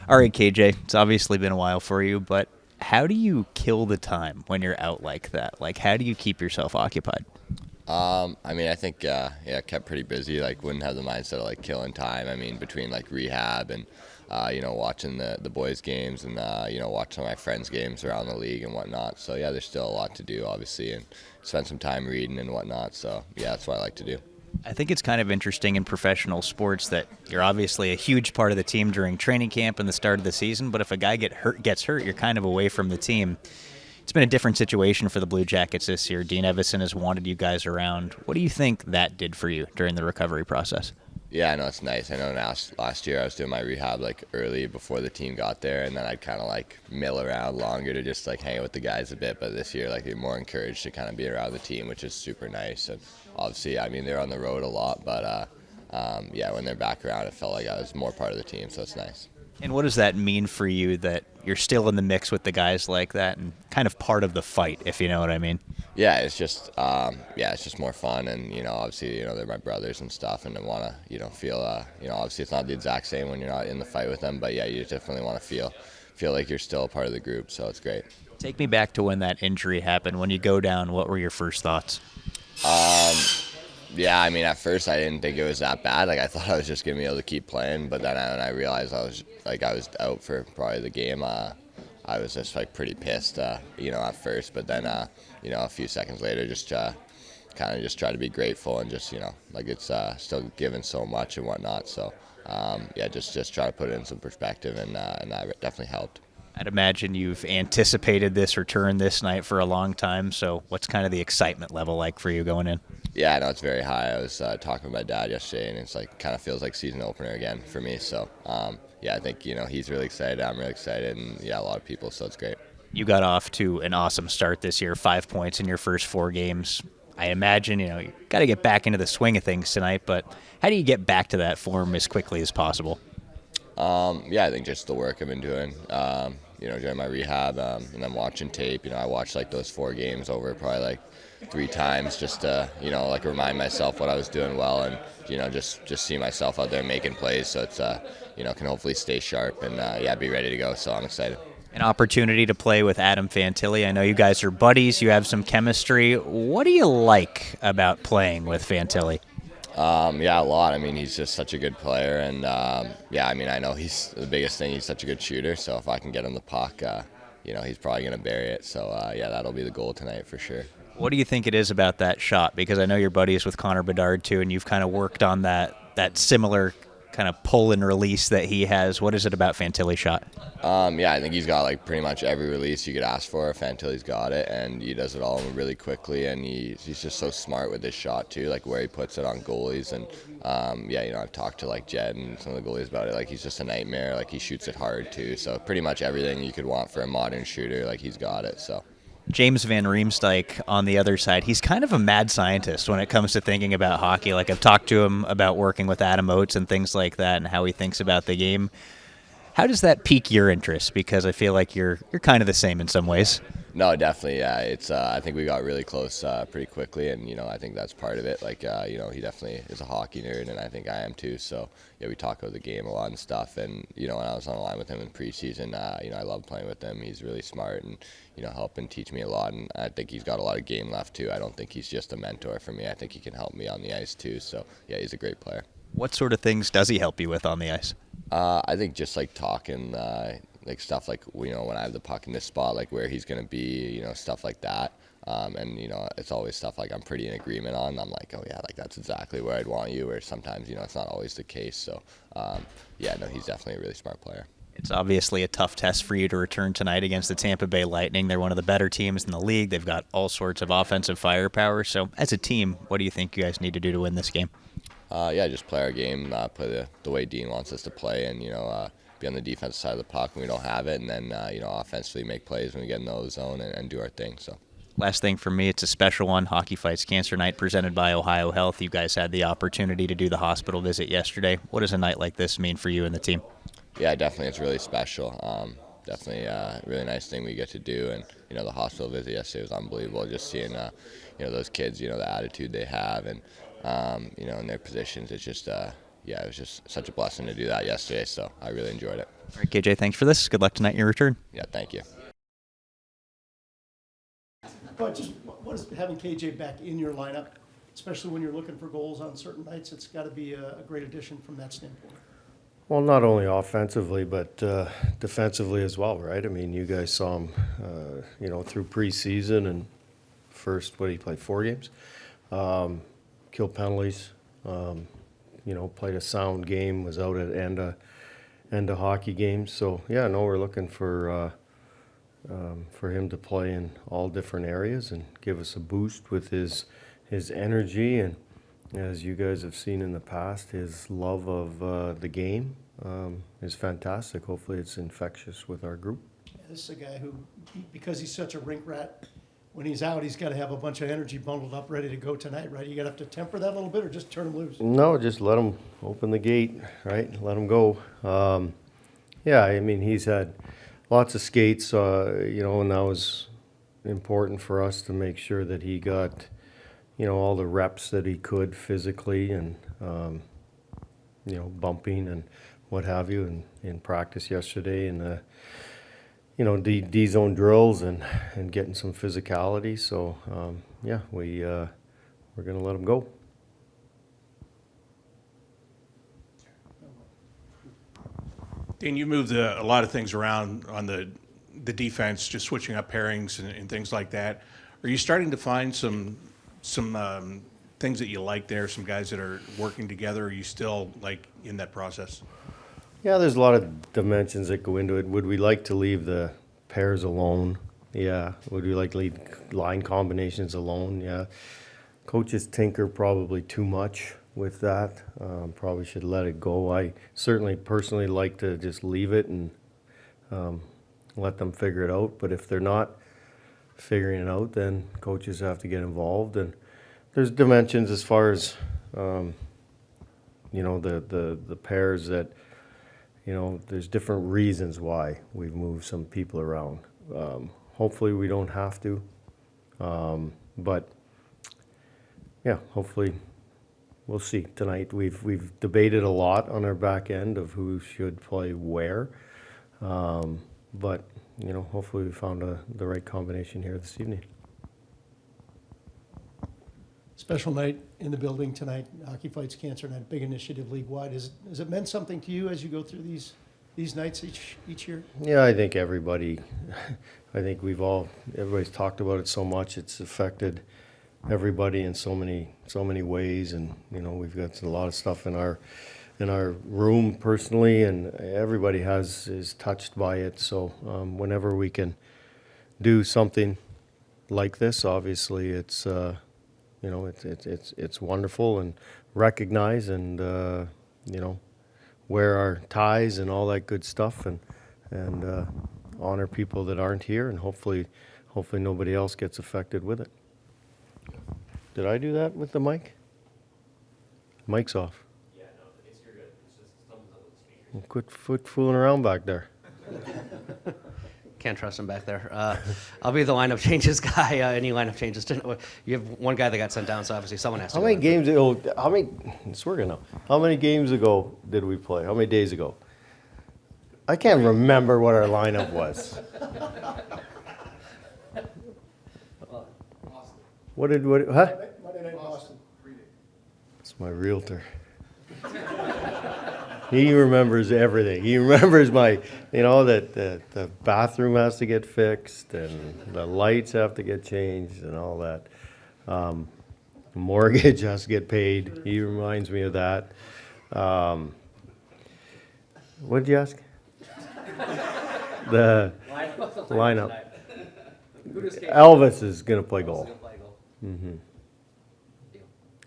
All right, KJ, it's obviously been a while for you, but how do you kill the time when you're out like that? Like, how do you keep yourself occupied? I mean, I think yeah, kept pretty busy. Like, wouldn't have the mindset of like killing time. I mean, between like rehab and watching the boys' games and watching my friends' games around the league and whatnot. So yeah, there's still a lot to do, obviously, and spend some time reading and whatnot. So yeah, that's what I like to do. I think it's kind of interesting in professional sports that you're obviously a huge part of the team during training camp and the start of the season, but if a guy gets hurt, you're kind of away from the team. It's been a different situation for the Blue Jackets this year. Dean Evason has wanted you guys around. What do you think that did for you during the recovery process? Yeah, I know it's nice. I know last year I was doing my rehab like early before the team got there, and then I'd kind of like mill around longer to just like hang out with the guys a bit. But this year, like, you're more encouraged to kind of be around the team, which is super nice. And obviously, I mean, they're on the road a lot, but yeah, when they're back around, it felt like I was more part of the team, so it's nice. And what does that mean for you that you're still in the mix with the guys like that and kind of part of the fight, if you know what I mean? Yeah, it's just more fun, and obviously, they're my brothers and stuff, and I want to, feel, obviously, it's not the exact same when you're not in the fight with them, but yeah, you definitely want to feel like you're still a part of the group, so it's great. Take me back to when that injury happened. When you go down, what were your first thoughts? Yeah, I mean, at first I didn't think it was that bad. Like, I thought I was just gonna be able to keep playing, but then when I realized I was out for probably the game, I was just like pretty pissed, at first. But then, a few seconds later, just kind of just try to be grateful and just like it's still given so much and whatnot. So yeah, just try to put it in some perspective, and that definitely helped. I'd imagine you've anticipated this return this night for a long time. So, what's kind of the excitement level like for you going in? Yeah, I know it's very high. I was talking with my dad yesterday, and it's like kind of feels like season opener again for me. So yeah, I think he's really excited. I'm really excited, and yeah, a lot of people. So it's great. You got off to an awesome start this year, 5 points in your first 4 games. I imagine you got to get back into the swing of things tonight. But how do you get back to that form as quickly as possible? Yeah, I think just the work I've been doing, during my rehab, and then watching tape. I watched like those 4 games over probably like 3 times just to, like remind myself what I was doing well, and just see myself out there making plays. So it's can hopefully stay sharp and yeah, be ready to go. So I'm excited. An opportunity to play with Adam Fantilli. I know you guys are buddies. You have some chemistry. What do you like about playing with Fantilli? Yeah, a lot. I mean, he's just such a good player, and yeah, I mean, I know he's the biggest thing. He's such a good shooter. So if I can get him the puck, he's probably gonna bury it. So yeah, that'll be the goal tonight for sure. What do you think it is about that shot? Because I know you're buddies with Connor Bedard too, and you've kind of worked on that similar kind of pull and release that he has. What is it about Fantilli's shot? Yeah, I think he's got like pretty much every release you could ask for. Fantilli's got it, and he does it all really quickly. And he's just so smart with his shot too, like where he puts it on goalies. And yeah, I've talked to like Jed and some of the goalies about it. Like, he's just a nightmare. Like, he shoots it hard too. So pretty much everything you could want for a modern shooter, like, he's got it. So. James Van Riemsdyk on the other side, he's kind of a mad scientist when it comes to thinking about hockey. Like, I've talked to him about working with Adam Oates and things like that and how he thinks about the game. How does that pique your interest? Because I feel like you're kind of the same in some ways. No, definitely. Yeah, it's. I think we got really close pretty quickly, and I think that's part of it. Like, he definitely is a hockey nerd, and I think I am too. So yeah, we talk about the game a lot and stuff. And when I was on the line with him in preseason, I love playing with him. He's really smart and helping teach me a lot. And I think he's got a lot of game left too. I don't think he's just a mentor for me. I think he can help me on the ice too. So yeah, he's a great player. What sort of things does he help you with on the ice? I think just like talking, like stuff like when I have the puck in this spot, like where he's gonna be, stuff like that. And it's always stuff like I'm pretty in agreement on. I'm like, oh yeah, like that's exactly where I'd want you. Or sometimes it's not always the case. So yeah, no, he's definitely a really smart player. It's obviously a tough test for you to return tonight against the Tampa Bay Lightning. They're one of the better teams in the league. They've got all sorts of offensive firepower. So, as a team, what do you think you guys need to do to win this game? Yeah, just play our game, play the way Dean wants us to play, and be on the defensive side of the puck when we don't have it, and then offensively make plays when we get in the O zone and do our thing. So. Last thing for me, it's a special one. Hockey Fights Cancer Night presented by Ohio Health. You guys had the opportunity to do the hospital visit yesterday. What does a night like this mean for you and the team? Yeah, definitely, it's really special. Definitely a really nice thing we get to do, and the hospital visit yesterday was unbelievable. Just seeing those kids, the attitude they have, and in their positions, it's just yeah, it was just such a blessing to do that yesterday. So I really enjoyed it. All right, KJ, thanks for this. Good luck tonight in your return. Yeah, thank you. But just what is having KJ back in your lineup, especially when you're looking for goals on certain nights? It's got to be a great addition from that standpoint. Well, not only offensively, but defensively as well, right? I mean, you guys saw him, through preseason and first, what did he play, 4 games? Killed penalties, played a sound game, was out at end of hockey games. So, yeah, no, we're looking for him to play in all different areas and give us a boost with his energy and, as you guys have seen in the past, his love of the game is fantastic. Hopefully it's infectious with our group. Yeah, this is a guy who, because he's such a rink rat, when he's out, he's got to have a bunch of energy bundled up, ready to go tonight, right? You got to have to temper that a little bit or just turn him loose? No, just let him open the gate, right? Let him go. Yeah, I mean, he's had lots of skates, and that was important for us to make sure that he got all the reps that he could physically and, bumping and what have you in practice yesterday and, D-zone drills and getting some physicality. So, we're going to let him go. Dan, you moved a lot of things around on the defense, just switching up pairings and things like that. Are you starting to find some things that you like there, some guys that are working together? Or are you still in that process? Yeah, there's a lot of dimensions that go into it. Would we like to leave the pairs alone? Yeah. Would we like to leave line combinations alone? Yeah. Coaches tinker probably too much with that. Probably should let it go. I certainly personally like to just leave it and let them figure it out. But if they're not figuring it out, then coaches have to get involved. And there's dimensions as far as the pairs that there's different reasons why we've moved some people around. Hopefully we don't have to, but yeah, hopefully we'll see tonight. We've debated a lot on our back end of who should play where, but hopefully we found the right combination here this evening. Special night in the building tonight, Hockey Fights Cancer Night, big initiative league-wide. Has it meant something to you as you go through these nights each year? Yeah, I think everybody's talked about it so much. It's affected everybody in so many ways, and we've got a lot of stuff in our room personally, and everybody is touched by it. So whenever we can do something like this, obviously it's it's wonderful and recognize and wear our ties and all that good stuff and honor people that aren't here, and hopefully nobody else gets affected with it. Did I do that with the mic? Mic's off. Yeah, no, you're good. It's just something's up with the speakers. Quit fooling around back there. Can't trust him back there. I'll be the lineup changes guy. Any lineup changes. You have one guy that got sent down, so obviously someone has to. How many games ago? How many games ago did we play? How many days ago? I can't remember what our lineup was. What? Huh? Monday night Boston. It's my realtor. He remembers everything. He remembers that the bathroom has to get fixed and the lights have to get changed and all that. The mortgage has to get paid. He reminds me of that. What did you ask? The lineup. Elvis is going to play goal. Mm-hmm.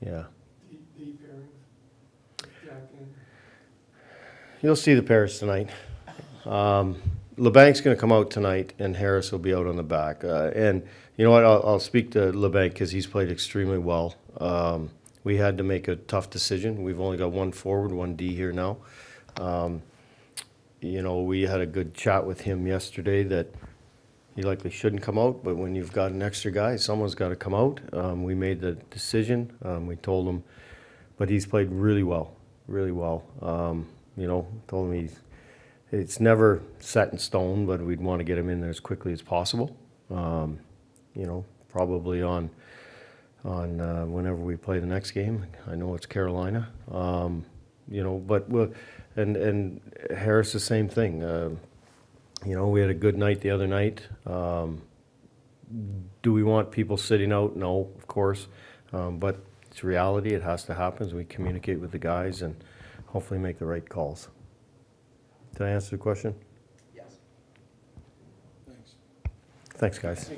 Yeah. The pairing, Jack and You'll see the pairs tonight. LeBank's going to come out tonight, and Harris will be out on the back. And you know what? I'll speak to LeBanc because he's played extremely well. We had to make a tough decision. We've only got one forward, one D here now. We had a good chat with him yesterday that he likely shouldn't come out, but when you've got an extra guy, someone's got to come out. We made the decision. We told him, but he's played really well. really well. You know, told me it's never set in stone, but we'd want to get him in there as quickly as possible. You know, probably on whenever we play the next game. I know it's Carolina. You know, but and Harris the same thing. You know, we had a good night the other night. Do we want people sitting out? No, of course. But it's reality. It has to happen. So we communicate with the guys and hopefully make the right calls. Did I answer the question? Yes. Thanks, guys.